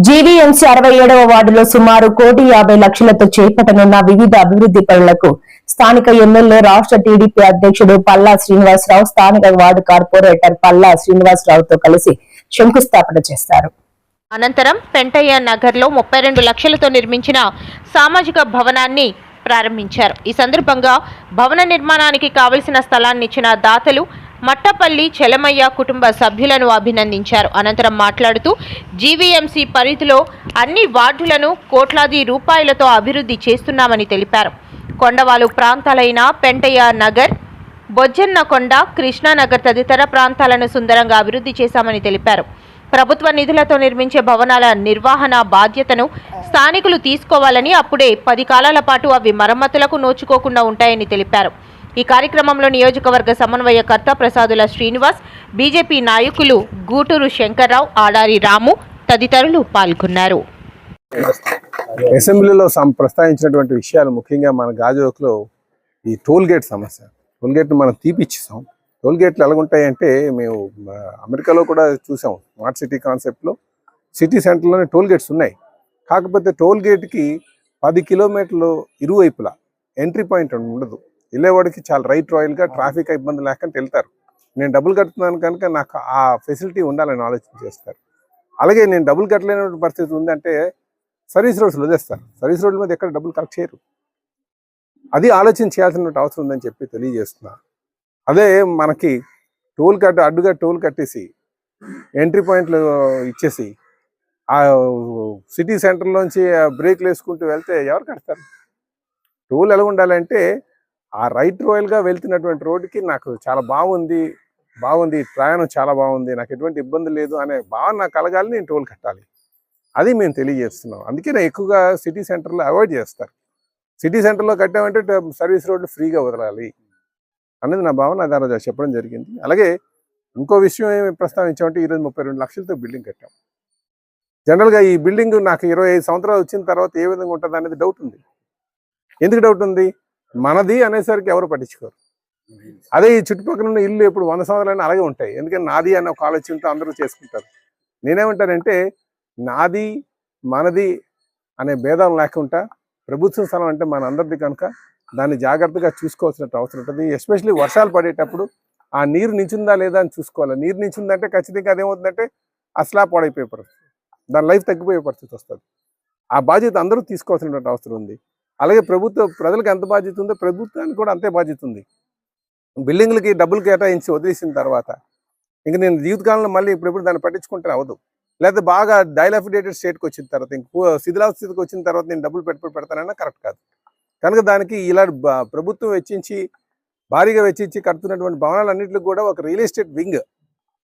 GVMC 67వ వార్డులో సుమారు 1,50,00,000తో చేపట్టనున్న వివిధ అభివృద్ధి పనులకు స్థానిక ఎమ్మెల్యే రాష్ట్ర టీడీపీ అధ్యక్షుడు పల్లా శ్రీనివాసరావు స్థానిక వార్డు కార్పొరేటర్ పల్లా శ్రీనివాసరావుతో కలిసి శంకుస్థాపన చేస్తారు. అనంతరం పెంటయ్య నగర్లో 32 లక్షలతో నిర్మించిన సామాజిక భవనాన్ని ప్రారంభించారు. ఈ సందర్భంగా భవన నిర్మాణానికి కావలసిన స్థలాన్ని ఇచ్చిన దాతలు మట్టపల్లి చెలమయ్య కుటుంబ సభ్యులను అభినందించారు. అనంతరం మాట్లాడుతూ జీవీఎంసీ పరిధిలో అన్ని వార్డులను కోట్లాది రూపాయలతో అభివృద్ధి చేస్తున్నామని తెలిపారు. కొండవాలు ప్రాంతాలైన పెంటయ్య నగర్, బొజ్జన్నకొండ, కృష్ణానగర్ తదితర ప్రాంతాలను సుందరంగా అభివృద్ధి చేశామని తెలిపారు. ప్రభుత్వ నిధులతో నిర్మించే భవనాల నిర్వహణ బాధ్యతను స్థానికులు తీసుకోవాలని, అప్పుడే 10 కాలాల పాటు అవి మరమ్మతులకు నోచుకోకుండా ఉంటాయని తెలిపారు. ఈ కార్యక్రమంలో నియోజకవర్గ సమన్వయకర్త ప్రసాదుల శ్రీనివాస్, బీజేపీ నాయకులు గూటూరు శంకర్రావు, ఆడారి రాము తదితరులు పాల్గొన్నారు. అసెంబ్లీలో ప్రస్తావించినటువంటి విషయాలు ముఖ్యంగా మన గాజువాకలో ఈ టోల్ గేట్ సమస్య. టోల్ గేట్ మనం తీపిచ్చేసాం. టోల్ గేట్లు ఎలాగుంటాయంటే మేము అమెరికాలో కూడా చూసాం. స్మార్ట్ సిటీ కాన్సెప్ట్లో సిటీ సెంటర్లోనే టోల్ గేట్స్ ఉన్నాయి. కాకపోతే టోల్ గేట్కి 10 కిలోమీటర్లు ఇరువైపులా ఎంట్రీ పాయింట్ ఉండదు. వెళ్ళేవాడికి చాలా రైట్ రాయల్గా ట్రాఫిక్ ఇబ్బంది లేకుండా వెళ్తారు. నేను డబ్బులు కడుతున్నాను కనుక నాకు ఆ ఫెసిలిటీ ఉండాలని ఆలోచన చేస్తారు. అలాగే నేను డబ్బులు కట్టలేని పరిస్థితి ఉందంటే సర్వీస్ రోడ్స్ వదిలేస్తారు. సర్వీస్ రోడ్ల మీద ఎక్కడ డబ్బులు కలెక్ట్ చేయరు. అది ఆలోచన చేయాల్సిన అవసరం ఉందని చెప్పి తెలియజేస్తున్నా. అదే మనకి అడ్డుగా టోల్ కట్టేసి ఎంట్రీ పాయింట్లు ఇచ్చేసి ఆ సిటీ సెంటర్లోంచి బ్రేక్లు వేసుకుంటూ వెళ్తే ఎవరు కడతారు? టోల్ ఎలా ఉండాలంటే ఆ రైట్ రాయల్గా వెళ్తున్నటువంటి రోడ్డుకి నాకు చాలా బాగుంది ప్రయాణం చాలా బాగుంది, నాకు ఎటువంటి ఇబ్బంది లేదు అనే భావన నాకు కలగాలి. నేను టోల్ కట్టాలి. అది మేము తెలియజేస్తున్నాం. అందుకే నేను ఎక్కువగా సిటీ సెంటర్లో అవాయిడ్ చేస్తారు. సిటీ సెంటర్లో కట్టామంటే సర్వీస్ రోడ్లు ఫ్రీగా వదలాలి అనేది నా భావన. అది ఆ రోజు చెప్పడం జరిగింది. అలాగే ఇంకో విషయం ఏమి ప్రస్తావించామంటే ఈరోజు 32 లక్షలతో బిల్డింగ్ కట్టాం. జనరల్గా ఈ బిల్డింగ్ నాకు 25 సంవత్సరాలు వచ్చిన తర్వాత ఏ విధంగా ఉంటుంది అనేది డౌట్ ఉంది. ఎందుకు డౌట్ ఉంది? మనది అనేసరికి ఎవరు పట్టించుకోరు. అదే ఈ చుట్టుపక్కల ఉన్న ఇల్లు ఇప్పుడు 100 సంవత్సరాలైనా అలాగే ఉంటాయి. ఎందుకంటే నాది అనే ఒక ఆలోచనతో అందరూ చేసుకుంటారు. నేనేమంటానంటే నాది మనది అనే భేదం లేకుండా ప్రభుత్వ స్థలం అంటే మన అందరిది కనుక దాన్ని జాగ్రత్తగా చూసుకోవాల్సిన అవసరం ఉంటుంది. ఎస్పెషల్లీ వర్షాలు పడేటప్పుడు ఆ నీరు నించుందా లేదా అని చూసుకోవాలి. నీరు నించుందంటే ఖచ్చితంగా అదేమవుతుందంటే అసలా పాడైపోయే పరిస్థితి, దాని లైఫ్ తగ్గిపోయే పరిస్థితి వస్తుంది. ఆ బాధ్యత అందరూ తీసుకోవాల్సినటువంటి అవసరం ఉంది. అలాగే ప్రజలకు ఎంత బాధ్యత ఉందో ప్రభుత్వానికి కూడా అంతే బాధ్యత ఉంది. బిల్డింగ్లకి డబ్బులు కేటాయించి వదిలేసిన తర్వాత ఇంక నేను జీవితకాలంలో మళ్ళీ ఇప్పుడెప్పుడు దాన్ని పట్టించుకుంటే అవ్వదు. లేకపోతే బాగా డైలాఫిడేటెడ్ స్టేట్కి వచ్చిన తర్వాత ఇంక శిథిలాస్థితికి వచ్చిన తర్వాత నేను డబ్బులు పెడతానన్నా కరెక్ట్ కాదు. కనుక దానికి ఇలా ప్రభుత్వం భారీగా వెచ్చించి కడుతున్నటువంటి భవనాలన్నింటికి కూడా ఒక రియల్ ఎస్టేట్ వింగ్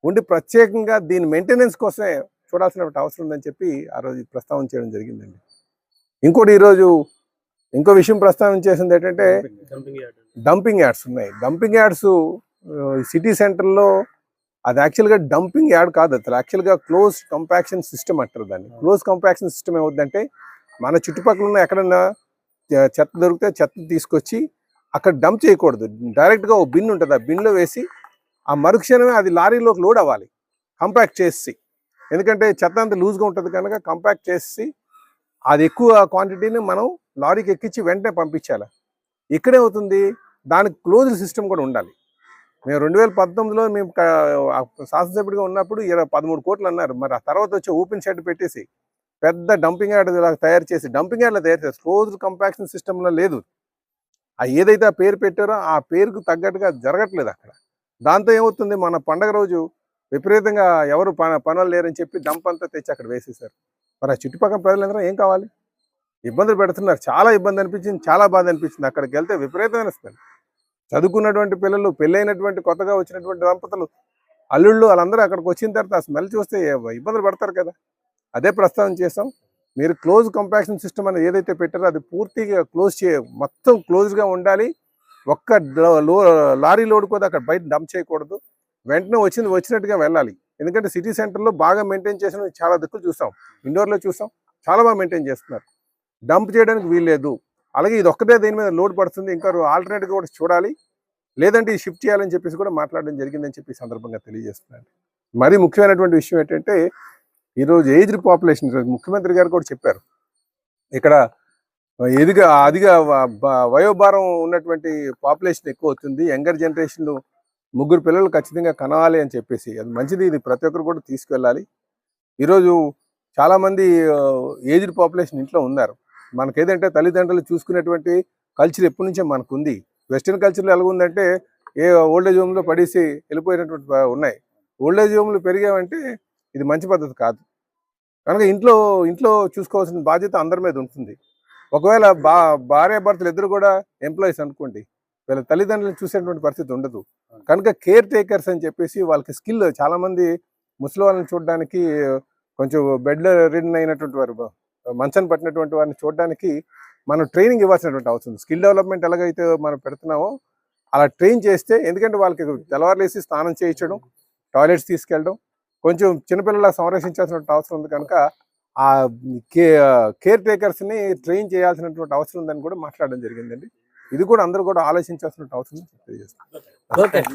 ఉండి ప్రత్యేకంగా దీని మెయింటెనెన్స్ కోసమే చూడాల్సిన అవసరం ఉందని చెప్పి ఆ రోజు ప్రస్తావన చేయడం జరిగిందండి. ఇంకోటి ఈరోజు ఇంకో విషయం ప్రస్తావించేసింది ఏంటంటే డంపింగ్ యార్డ్స్ ఉన్నాయి. డంపింగ్ యార్డ్స్ సిటీ సెంటర్లో అది యాక్చువల్గా డంపింగ్ యార్డ్ కాదు, అది యాక్చువల్గా క్లోజ్ కంపాక్షన్ సిస్టమ్ అంటారు దాన్ని. క్లోజ్ కంపాక్షన్ సిస్టమ్ ఏమవుతుందంటే మన చుట్టుపక్కల ఉన్న ఎక్కడన్నా చెత్త దొరికితే చెత్త తీసుకొచ్చి అక్కడ డంప్ చేయకూడదు. డైరెక్ట్గా ఒక బిన్ ఉంటుంది, ఆ బిన్లో వేసి ఆ మరుక్షణమే అది లారీలోకి లోడ్ అవ్వాలి కంపాక్ట్ చేసి. ఎందుకంటే చెత్త అంతా లూజ్గా ఉంటుంది కనుక కంపాక్ట్ చేసి అది ఎక్కువ క్వాంటిటీని మనం లారీకి ఎక్కించి వెంటనే పంపించాలి. ఇక్కడే అవుతుంది, దానికి క్లోజ్డ్ సిస్టమ్ కూడా ఉండాలి. మేము 2019లో మేము శాసనసభ్యుడిగా ఉన్నప్పుడు 13 కోట్లు అన్నారు. మరి ఆ తర్వాత వచ్చి ఓపెన్ షెడ్ పెట్టేసి పెద్ద డంపింగ్ యార్డ్ తయారు చేసి క్లోజ్డ్ కంపాక్షన్ సిస్టంలో లేదు. ఏదైతే ఆ పేరు పెట్టారో ఆ పేరుకు తగ్గట్టుగా జరగట్లేదు అక్కడ. దాంతో ఏమవుతుంది, మన పండగ రోజు విపరీతంగా ఎవరు పనులు లేరని చెప్పి డంప్ అంతా తెచ్చి అక్కడ వేసేసారు. మరి ఆ చుట్టుపక్కల ప్రజలందరూ ఏం కావాలి? ఇబ్బందులు పెడుతున్నారు. చాలా ఇబ్బంది అనిపించింది, చాలా బాధ అనిపించింది. అక్కడికి వెళ్తే విపరీతమైన స్మెల్. చదువుకున్నటువంటి పిల్లలు, పెళ్ళైనటువంటి కొత్తగా వచ్చినటువంటి దంపతులు, అల్లుళ్ళు వాళ్ళందరూ అక్కడికి వచ్చిన తర్వాత ఆ స్మెల్ చూస్తే ఇబ్బందులు పడతారు కదా. అదే ప్రస్తావన చేసాం. మీరు క్లోజ్ కంపాక్షన్ సిస్టమ్ అనేది ఏదైతే పెట్టారో అది పూర్తిగా మొత్తం క్లోజ్గా ఉండాలి. ఒక్క లారీ లోడ్ కూడా అక్కడ బయట డంప్ చేయకూడదు. వెంటనే వచ్చినట్టుగా వెళ్ళాలి. ఎందుకంటే సిటీ సెంటర్లో బాగా మెయింటైన్ చేసిన చాలా దిక్కులు చూసాం, ఇండోర్లో చూసాం, చాలా బాగా మెయింటైన్ చేస్తున్నారు. డంప్ చేయడానికి వీల్లేదు. అలాగే ఇది ఒక్కటే దీని మీద లోడ్ పడుతుంది, ఇంకా ఆల్టర్నేట్గా కూడా చూడాలి. లేదంటే ఈ షిఫ్ట్ చేయాలని చెప్పేసి కూడా మాట్లాడడం జరిగిందని చెప్పి సందర్భంగా తెలియజేస్తున్నాను. మరి ముఖ్యమైనటువంటి విషయం ఏంటంటే ఈరోజు ఏజ్డ్ పాపులేషన్, ముఖ్యమంత్రి గారు కూడా చెప్పారు, ఇక్కడ అదిగా వయోభారం ఉన్నటువంటి పాపులేషన్ ఎక్కువ అవుతుంది, యంగర్ జనరేషన్ 3 పిల్లలు ఖచ్చితంగా కనాలి అని చెప్పేసి. అది మంచిది, ఇది ప్రతి ఒక్కరు కూడా తీసుకెళ్ళాలి. ఈరోజు చాలామంది ఏజ్డ్ పాపులేషన్ ఇంట్లో ఉన్నారు. మనకేదంటే తల్లిదండ్రులు చూసుకునేటువంటి కల్చర్ ఎప్పటి నుంచో మనకు ఉంది. వెస్టర్న్ కల్చర్లో ఎలా ఉందంటే ఓల్డేజ్ హోమ్లో పడేసి వెళ్ళిపోయినటువంటి ఉన్నాయి. ఓల్డేజ్ హోమ్లు పెరిగామంటే ఇది మంచి పద్ధతి కాదు. కనుక ఇంట్లో చూసుకోవాల్సిన బాధ్యత అందరి మీద ఉంటుంది. ఒకవేళ భార్యాభర్తలు ఇద్దరు కూడా ఎంప్లాయీస్ అనుకోండి, వీళ్ళ తల్లిదండ్రులను చూసేటువంటి పరిస్థితి ఉండదు. కనుక కేర్ టేకర్స్ అని చెప్పేసి వాళ్ళకి స్కిల్, చాలామంది ముసలి వాళ్ళని చూడడానికి, కొంచెం బెడ్ రిడన్ అయినటువంటి వారు, మంచాన్ని పట్టినటువంటి వారిని చూడడానికి మనం ట్రైనింగ్ ఇవ్వాల్సినటువంటి అవసరం. స్కిల్ డెవలప్మెంట్ ఎలాగైతే మనం పెడుతున్నామో అలా ట్రైన్ చేస్తే, ఎందుకంటే వాళ్ళకి తెల్లవారులేసి స్నానం చేయించడం, టాయిలెట్స్ తీసుకెళ్ళడం, కొంచెం చిన్నపిల్లల సంరక్షించాల్సినటువంటి అవసరం ఉంది. కనుక ఆ కేర్ టేకర్స్ని ట్రైన్ చేయాల్సినటువంటి అవసరం ఉందని కూడా మాట్లాడడం జరిగిందండి. ఇది కూడా అందరూ కూడా ఆలోచించాల్సినటువంటి అవసరం తెలియజేస్తుంది.